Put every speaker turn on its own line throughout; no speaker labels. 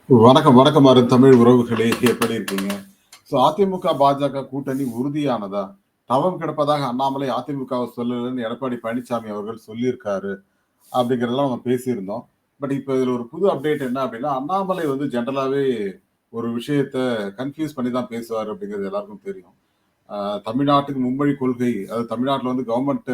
வணக்கம், வணக்கம் அருண் தமிழ் உறவுகளே! எப்படி இருக்கீங்க? அதிமுக, பாஜக கூட்டணி உறுதியானதா? தவம் கிடப்பதாக அண்ணாமலை அதிமுகவ சொல்லலன்னு எடப்பாடி பழனிசாமி அவர்கள் சொல்லியிருக்காரு. அப்படிங்கிறதெல்லாம் நம்ம பேசியிருந்தோம். இப்ப இதுல ஒரு புது அப்டேட் என்ன அப்படின்னா, அண்ணாமலை ஜெனரலாவே ஒரு விஷயத்த கன்ஃப்யூஸ் பண்ணி தான் பேசுவாரு அப்படிங்கிறது எல்லாருக்கும் தெரியும். அ தமிழ்நாட்டுக்கு மும்மொழி கொள்கை, அதாவது தமிழ்நாட்டுல கவர்ன்மெண்ட்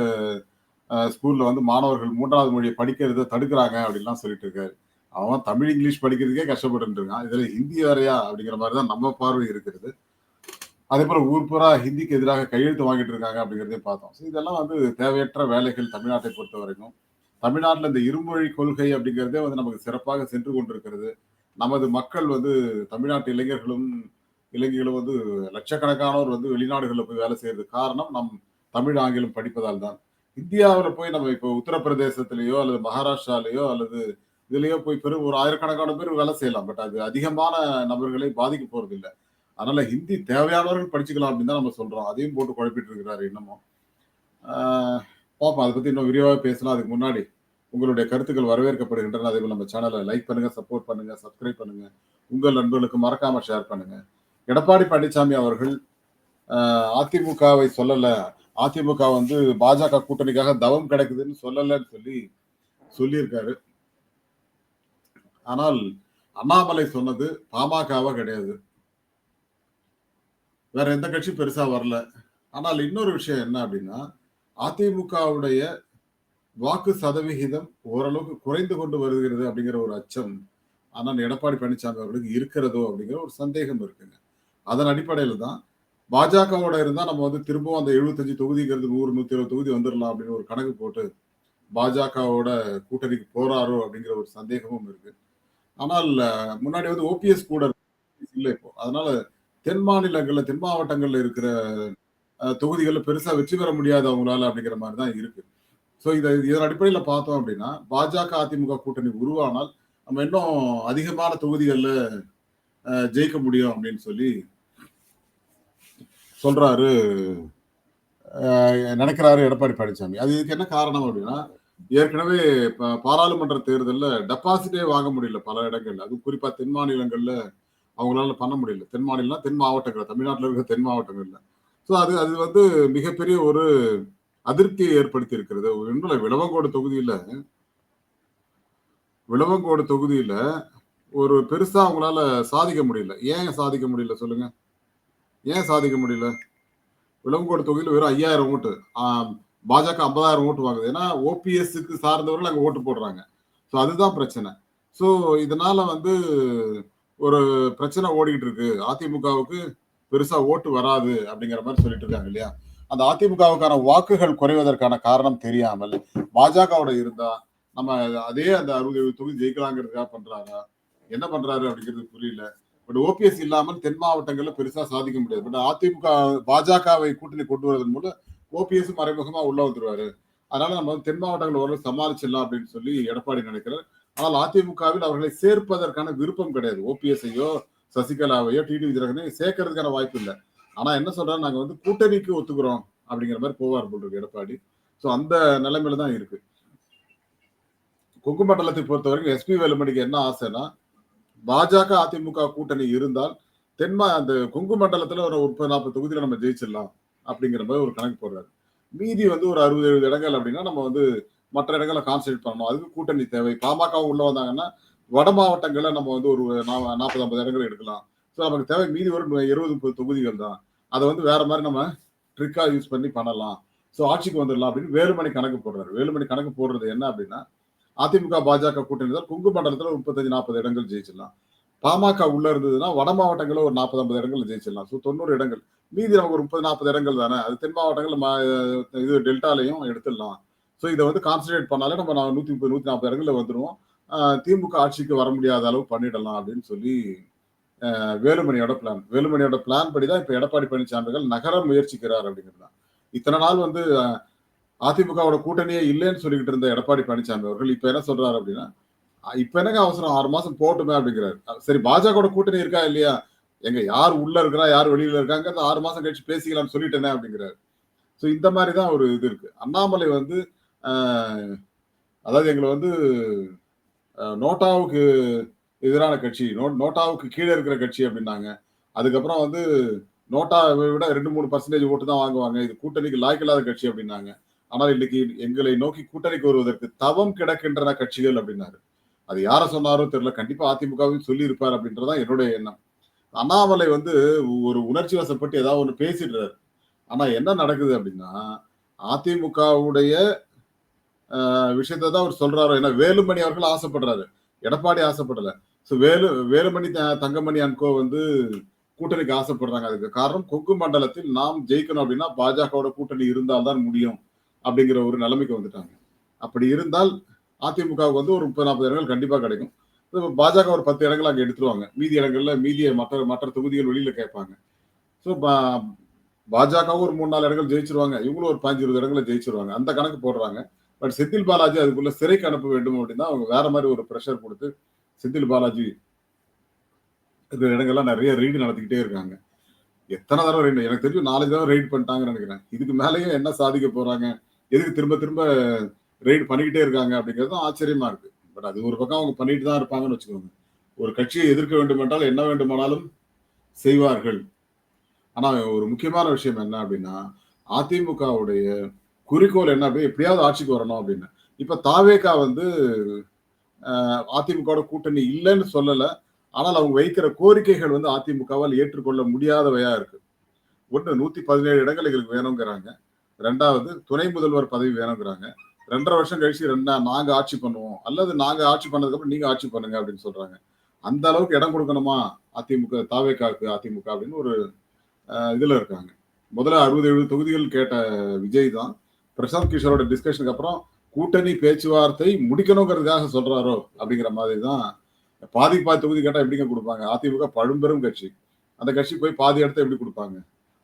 ஸ்கூல்ல மாணவர்கள் 3வது மொழிய படிக்கிறத தடுக்குறாங்க அப்படின்லாம் சொல்லிட்டு இருக்காரு. அவன் தமிழ், இங்கிலீஷ் படிக்கிறதுக்கே கஷ்டப்பட்டுட்டு இருக்கான். இதுல ஹிந்தி வேறயா? அப்படிங்கிற மாரி தான் நம்ம பார்வை இருக்கிறது. அதேபோல ஊர் பூரா ஹிந்திக்கு எதிராக கையெழுத்து வாங்கிட்டு இருக்காங்க அப்படிங்கிறதையும் பார்த்தோம். இதெல்லாம் தேவையற்ற வேலைகள் தமிழ்நாட்டை பொறுத்தவரைக்கும். தமிழ்நாட்டுல இந்த இருமொழி கொள்கை அப்படிங்கிறதே நமக்கு சிறப்பாக சென்று கொண்டிருக்கிறது. நமது மக்கள் தமிழ்நாட்டு இளைஞர்களும், இளைஞிகளும் லட்சக்கணக்கானோர் வெளிநாடுகள்ல போய் வேலை செய்யறதுக்கு காரணம் தமிழ், ஆங்கிலம் படிப்பதால் தான். இந்தியாவுல போய் நம்ம இப்போ உத்தரப்பிரதேசத்திலயோ அல்லது மகாராஷ்டிராலயோ அல்லது இதுலயோ போய் பெரும் ஒரு 1000கணக்கான பேர் வேலை செய்யலாம். அது அதிகமான நபர்களை பாதிக்க போறதில்ல. அதனால ஹிந்தி தேவையானவர்கள் படிச்சுக்கலாம் அப்படின்னு தான் நம்ம சொல்றோம். அதையும் போட்டு குழப்பிட்டு இருக்கிறாரு இன்னமும். ஆ பார்ப்போம். அத பத்தி இன்னும் விரிவா பேசலாம். அதுக்கு முன்னாடி உங்களுடைய கருத்துக்கள் வரவேற்கப்படுகின்றன. அதேபோல நம்ம சேனல லைக் பண்ணுங்க, சப்போர்ட் பண்ணுங்க, சப்ஸ்கிரைப் பண்ணுங்க. உங்கள் நண்பர்களுக்கு மறக்காம ஷேர் பண்ணுங்க. எடப்பாடி பழனிசாமி அவர்கள் அதிமுகவை சொல்லல. அதிமுக பாஜக கூட்டணிக்காக தவம் கிடக்குதுன்னு சொல்லலன்னு சொல்லியிருக்காரு. ஆனால் அண்ணாமலை சொன்னது பாமகவா கிடையாது. வேற எந்த கட்சி பெருசா வரல. ஆனால் இன்னொரு விஷயம் என்ன அப்படின்னா, அதிமுகவுடைய வாக்கு சதவிகிதம் ஓரளவுக்கு குறைந்து கொண்டு வருகிறது அப்படிங்கிற ஒரு அச்சம் அண்ணன் எடப்பாடி பழனிசாமி அவர்களுக்கு இருக்கிறதோ அப்படிங்கிற ஒரு சந்தேகம் இருக்குங்க. அதன் அடிப்படையில தான் பாஜகவோட இருந்தா நம்ம திரும்பவும் அந்த 75 தொகுதிங்கிறது 100, 120 தொகுதி வந்துரலாம் அப்படின்னு ஒரு கணக்கு போட்டு பாஜகவோட கூட்டணிக்கு போறாரோ அப்படிங்கிற ஒரு சந்தேகமும் இருக்கு. ஆனால் முன்னாடி ஓபிஎஸ் கூட இல்ல இப்போ. அதனால தென் மாநிலங்கள்ல, தென் மாவட்டங்கள்ல இருக்கிற தொகுதிகள்ல பெருசா வெற்றி பெற முடியாது அவங்களால அப்படிங்கிற மாரி தான் இருக்கு. இதன் அடிப்படையில பார்த்தோம் அப்படின்னா, பாஜக, அதிமுக கூட்டணி உருவானால், நம்ம இன்னும் அதிகமான தொகுதிகள்ல ஜெயிக்க முடியும் அப்படின்னு சொல்றாரு நினைக்கிறாரு எடப்பாடி பழனிசாமி. இதுக்கு என்ன காரணம் அப்படின்னா, ஏற்கனவே பாராளுமன்ற தேர்தல்ல டெபாசிட்டே வாங்க முடியல பல இடங்கள்ல. அதுவும் குறிப்பா தென் மாநிலங்கள்ல அவங்களால பண்ண முடியல. தென் மாநிலம்னா தென் மாவட்டங்கள், தமிழ்நாட்டுல இருக்கிற தென் மாவட்டங்கள்ல. அது அது மிகப்பெரிய ஒரு அதிருப்தியை ஏற்படுத்தி இருக்கிறது. ஒண்ணுல்ல விளவங்கோடு தொகுதியில ஒரு பெருசா அவங்களால சாதிக்க முடியல. ஏன் சாதிக்க முடியல சொல்லுங்க? ஏன் சாதிக்க முடியல? விளவங்கோடு தொகுதியில வெறும் 5000 ஓட்டு. பாஜக 50,000 ஓட்டு வாங்குது. ஏன்னா ஓபிஎஸ்க்கு சார்ந்தவர்கள் அங்க ஓட்டு போடுறாங்க. அதுதான் பிரச்சனை. இதனால ஒரு பிரச்சனை ஓடிக்கிட்டு இருக்கு. அதிமுகவுக்கு பெருசா ஓட்டு வராது அப்படிங்கிற மாரி சொல்லிட்டு இருக்காங்க இல்லையா? அந்த அதிமுகவுக்கான வாக்குகள் குறைவதற்கான காரணம் தெரியாமல், பாஜகவோட இருந்தா நம்ம அதே அந்த 60, 70 தொகுதி ஜெயிக்கலாங்கிறதுக்காக பண்றாரா? என்ன பண்றாரு அப்படிங்கிறது புரியல. ஓபிஎஸ் இல்லாமல் தென் மாவட்டங்கள்ல பெருசா சாதிக்க முடியாது. அதிமுக, பாஜகவை கூட்டணி கொண்டு வருவதன் மூலம் ஓபிஎஸ் மறைமுகமா உள்ள வந்துருவாரு. அதனால நம்ம தென் மாவட்டங்கள் ஓரளவு சமாளிச்சிடலாம் அப்படின்னு எடப்பாடி நினைக்கிறார். ஆனால் அதிமுகவில் அவர்களை சேர்ப்பதற்கான விருப்பம் கிடையாது. ஓபிஎஸ்ஐயோ, சசிகலாவையோ, டிடிவி தினகரனையோ சேர்க்கறதுக்கான வாய்ப்பு இல்ல. ஆனா என்ன சொல்றாரு, நாங்க கூட்டணிக்கு ஒத்துக்கிறோம் அப்படிங்கிற மாதிரி போவார் போல் இருக்கு எடப்பாடி. அந்த நிலைமையில தான் இருக்கு. கொங்கு மண்டலத்தை பொறுத்தவரைக்கும் எஸ்பி வேலுமணிக்கு என்ன ஆசைன்னா, பாஜக, அதிமுக கூட்டணி இருந்தால் அந்த கொங்கு மண்டலத்துல ஒரு 30, 40 தொகுதியில நம்ம ஜெயிச்சிடலாம் அப்படிங்கிற மாதிரி ஒரு கணக்கு போடுறாரு. மீதி ஒரு 60, 70 இடங்கள் அப்படின்னா நம்ம மற்ற இடங்களை கான்சென்ட்ரேட் பண்ணணும். அதுக்கு கூட்டணி தேவை. பாமக உள்ள வந்தாங்கன்னா வட மாவட்டங்கள்ல நம்ம ஒரு 40, 50 இடங்கள் எடுக்கலாம். நமக்கு தேவை மீதி ஒரு 20, 30 தொகுதிகள் தான். அதை வேற மாதிரி நம்ம ட்ரிக்கா யூஸ் பண்ணி பண்ணலாம். ஆட்சிக்கு வந்துடலாம் அப்படின்னு வேலுமணி கணக்கு போடுறாரு. வேலுமணி கணக்கு போடுறது என்ன அப்படின்னா, அதிமுக, பாஜக கூட்டணி தான் கொங்கு மண்டலத்துல 35, 40 இடங்கள் ஜெயிச்சிடலாம். பாமக உள்ள இருந்ததுன்னா வட மாவட்டங்கள்ல ஒரு 40, 50 இடங்கள் ஜெயிச்சிடலாம். 90 இடங்கள். மீதி நமக்கு ஒரு 30, 40 இடங்கள் தானே. அது தென் மாவட்டங்கள் இது டெல்டாலையும் எடுத்துடலாம். இதை கான்சன்ட்ரேட் பண்ணாலே நம்ம 130, 140 இடங்கள்ல வந்துருவோம். திமுக ஆட்சிக்கு வர முடியாத அளவு பண்ணிடலாம் அப்படின்னு வேலுமணியோட பிளான். வேலுமணியோட பிளான் படிதான் இப்ப எடப்பாடி பழனிசாமிகள் நகர முயற்சிக்கிறார் அப்படிங்கிறது தான். இத்தனை நாள் அதிமுகவோட கூட்டணியே இல்லைன்னு சொல்லிக்கிட்டு இருந்த எடப்பாடி பழனிசாமி அவர்கள் இப்ப என்ன சொல்றாரு அப்படின்னா, இப்ப என்னங்க அவசரம் 6 மாசம் போட்டுமே அப்படிங்கிறாரு. சரி, பாஜக கூட்டணி இருக்கா இல்லையா? எங்க யார் உள்ள இருக்கிறா, யார் வெளியில இருக்காங்க, 6 மாசம் கழிச்சு பேசிக்கலாம்னு சொல்லிட்டேனே அப்படிங்கிறாரு. இந்த மாதிரிதான் ஒரு இது இருக்கு. அண்ணாமலை அதாவது எங்களை நோட்டாவுக்கு எதிரான கட்சி. நோட்டாவுக்கு கீழ இருக்கிற கட்சி அப்படின்னாங்க. அதுக்கப்புறம் வந்து நோட்டாவை விட 2, 3% ஓட்டு தான் வாங்குவாங்க. இது கூட்டணிக்கு லாயக்கில்லாத கட்சி அப்படின்னாங்க. ஆனால் இன்னைக்கு எங்களை நோக்கி கூட்டணிக்கு வருவதற்கு தவம் கிடக்கின்றன கட்சிகள் அப்படின்னாரு. அது யார சொன்னாரோ தெரியல. கண்டிப்பா அதிமுகவையும் சொல்லியிருப்பார் அப்படின்றது தான் என்னுடைய எண்ணம். அண்ணாமலை வந்து ஒரு உணர்ச்சி வசப்பட்டு ஏதாவது ஒண்ணு பேசிடுறாரு. ஆனா என்ன நடக்குது அப்படின்னா, அதிமுகவுடைய விஷயத்த தான் அவர் சொல்றாரோ. ஏன்னா வேலுமணி அவர்கள் ஆசைப்படுறாரு. எடப்பாடி ஆசைப்படல. ஸோ வேலுமணி தங்கமணி அண்ட் கோ வந்து கூட்டணிக்கு ஆசைப்படுறாங்க. அதுக்கு காரணம் கொங்கு மண்டலத்தில் நாம் ஜெயிக்கணும் அப்படின்னா பாஜகவோட கூட்டணி இருந்தால் தான் முடியும் அப்படிங்கிற ஒரு நிலைமைக்கு வந்துட்டாங்க. அப்படி இருந்தால் அதிமுகவுக்கு வந்து ஒரு 30, 40 இடங்கள் கண்டிப்பா கிடைக்கும். பாஜக ஒரு 10 இடங்கள் அங்க எடுத்துருவாங்க. மீதி இடங்கள்ல மீதிய மற்ற மற்ற தொகுதிகள் வெளியில கேட்பாங்க. ஸோ பாஜகவும் ஒரு 3, 4 இடங்கள் ஜெயிச்சிருவாங்க. இவங்களும் ஒரு 15, 20 இடங்களை ஜெயிச்சிருவாங்க. அந்த கணக்கு போடுறாங்க. பட் செந்தில் பாலாஜி அதுக்குள்ள சிறைக்கு அனுப்ப வேண்டும் அப்படின்னா அவங்க வேற மாதிரி ஒரு ப்ரெஷர் கொடுத்து செந்தில் பாலாஜி இருக்கிற இடங்கள்லாம் நிறைய ரெய்டு நடத்திக்கிட்டே இருக்காங்க. எத்தனை தடவை ரெய்டு? எனக்கு தெரிஞ்சு 4 தடவை ரெய்டு பண்ணிட்டாங்கன்னு நினைக்கிறேன். இதுக்கு மேலேயும் என்ன சாதிக்க போறாங்க? எதுக்கு திரும்ப திரும்ப ரெய்டு பண்ணிக்கிட்டே இருக்காங்க அப்படிங்கிறது ஆச்சரியமா இருக்கு. பட் அது ஒரு பக்கம் அவங்க பண்ணிட்டு தான் இருப்பாங்கன்னு வச்சுக்கோங்க. ஒரு கட்சியை எதிர்க்க வேண்டும் என்றால் என்ன வேண்டுமானாலும் செய்வார்கள். ஆனா ஒரு முக்கியமான விஷயம் என்ன அப்படின்னா, அதிமுகவுடைய குறிக்கோள் என்ன அப்படி எப்படியாவது ஆட்சிக்கு வரணும் அப்படின்னு. இப்ப தாவேகா வந்து அதிமுகவோட கூட்டணி இல்லைன்னு சொல்லல. ஆனால் அவங்க வைக்கிற கோரிக்கைகள் வந்து அதிமுகவால் ஏற்றுக்கொள்ள முடியாதவையா இருக்கு. ஒண்ணு 117 இடங்கள் எங்களுக்கு வேணுங்கிறாங்க. 2வது துணை முதல்வர் பதவி வேணுங்கிறாங்க. 2.5 வருஷம் கழிச்சு நாங்க ஆட்சி பண்ணுவோம். அல்லது நாங்க ஆட்சி பண்ணதுக்கு அப்புறம் நீங்க ஆட்சி பண்ணுங்க அப்படின்னு சொல்றாங்க. அந்த அளவுக்கு இடம் கொடுக்கணுமா அதிமுக தாவேகாக்கு அதிமுக அப்படின்னு ஒரு இதுல இருக்காங்க. முதல்ல 60, 70 தொகுதிகள் கேட்ட விஜய் தான் பிரசாந்த் கிஷோரோட டிஸ்கஷனுக்கு அப்புறம் கூட்டணி பேச்சுவார்த்தை முடிக்கணுங்கிறதுக்காக சொல்றாரோ அப்படிங்கிற மாதிரி தான். பாதி தொகுதி கேட்டா எப்படிங்க கொடுப்பாங்க? அதிமுக பழம்பெரும் கட்சி. அந்த கட்சி போய் பாதி இடத்த எப்படி கொடுப்பாங்க?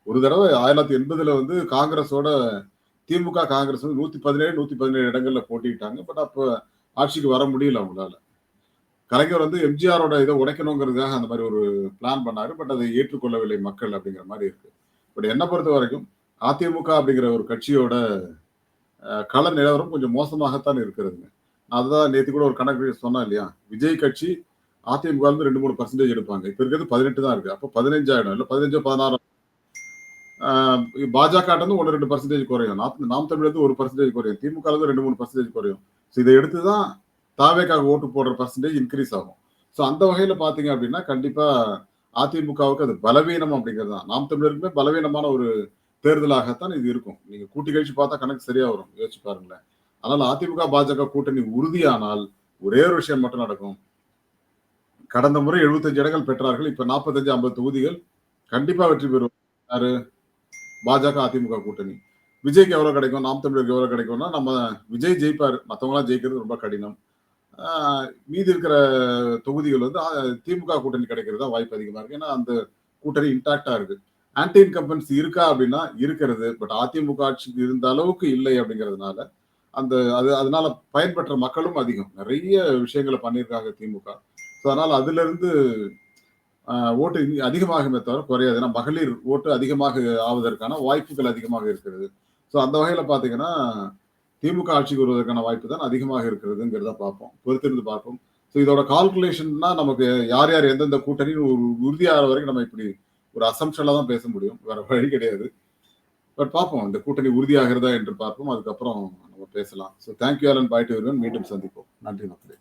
ஒரு தடவை 1980ல வந்து காங்கிரஸோட திமுக காங்கிரஸ் வந்து 117, 117 இடங்கள்ல போட்டிட்டாங்க. பட் அப்ப ஆட்சிக்கு வர முடியல அவங்களால. கலைஞர் வந்து எம்ஜிஆரோட இதை உடைக்கணுங்கிறதுக்காக அந்த மாதிரி ஒரு பிளான் பண்ணாரு. பட் அதை ஏற்றுக்கொள்ளவில்லை மக்கள் அப்படிங்கிற மாதிரி இருக்கு. பட் என்ன பொறுத்த வரைக்கும் அதிமுக அப்படிங்கிற ஒரு கட்சியோட கள நிலவரம் கொஞ்சம் மோசமாகத்தான் இருக்கிறதுங்க. அதுதான் நேற்று கூட ஒரு கணக்கு சொன்னேன் இல்லையா? விஜய் கட்சி அதிமுக வந்து 2, 3% எடுப்பாங்க. இப்ப இருக்கிறது 18 தான் இருக்கு. அப்போ 15 ஆயிடும். இல்ல 15, 16 பாஜக வந்து 1, 2% குறையும். நாம் தமிழ் வந்து 1% குறையும். திமுக 2, 3% குறையும். இதை எடுத்துதான் தாவேக்காக ஓட்டு போடுற பர்சன்டேஜ் இன்க்ரீஸ் ஆகும். ஸோ அந்த வகையில பாத்தீங்க அப்படின்னா கண்டிப்பா அதிமுகவுக்கு அது பலவீனம் அப்படிங்கிறது தான். நாம் தமிழருக்குமே பலவீனமான ஒரு தேர்தலாகத்தான் இது இருக்கும். நீங்க கூட்டி கழிச்சு பார்த்தா கணக்கு சரியா வரும். யோசிச்சு பாருங்களேன். அதனால அதிமுக பாஜக கூட்டணி உறுதியானால் ஒரே ஒரு விஷயம் மட்டும் நடக்கும். கடந்த முறை 75 இடங்கள் பெற்றார்கள். இப்ப 45, 50 தொகுதிகள் கண்டிப்பா வெற்றி பெறும். யாரு? பாஜக அதிமுக கூட்டணி. விஜய்க்கு எவ்வளவு கிடைக்கும்? நாம் தமிழருக்கு எவ்வளவு கிடைக்கும்னா நம்ம விஜய் ஜெயிப்பாரு. மத்தவங்களாம் ஜெயிக்கிறது ரொம்ப கடினம். மீதி இருக்கிற தொகுதிகள் வந்து திமுக கூட்டணி கிடைக்கிறது தான் வாய்ப்பு அதிகமா இருக்கு. ஏன்னா அந்த கூட்டணி இன்டாக்டா இருக்கு. ஆன்டி இன்கம்பன்சி இருக்கா அப்படின்னா இருக்கிறது. பட் அதிமுக ஆட்சிக்கு இருந்த அளவுக்கு இல்லை அப்படிங்கிறதுனால அதனால பயன்பெற்ற மக்களும் அதிகம். நிறைய விஷயங்களை பண்ணியிருக்காங்க திமுக. அதனால அதுல இருந்து ஓட்டு அதிகமாகுமே தவிர குறையாது. ஏன்னா மகளிர் ஓட்டு அதிகமாக ஆவதற்கான வாய்ப்புகள் அதிகமாக இருக்கிறது. ஸோ அந்த வகையில பாத்தீங்கன்னா திமுக ஆட்சிக்கு வருவதற்கான வாய்ப்பு தான் அதிகமாக இருக்கிறதுங்கிறத பார்ப்போம். பொறுத்திருந்து பார்ப்போம். ஸோ இதோட கால்குலேஷன்னா நமக்கு யார் யார் எந்தெந்த கூட்டணின்னு ஒரு உறுதியாகிற வரைக்கும் நம்ம இப்படி ஒரு அசம்ஷன்ல தான் பேச முடியும். வேற வழி கிடையாது. பட் பார்ப்போம். இந்த கூட்டணி உறுதியாகிறதா என்று பார்ப்போம். அதுக்கப்புறம் நம்ம பேசலாம். So thank you all and bye to everyone. மீண்டும் சந்திப்போம். நன்றி மக்களே.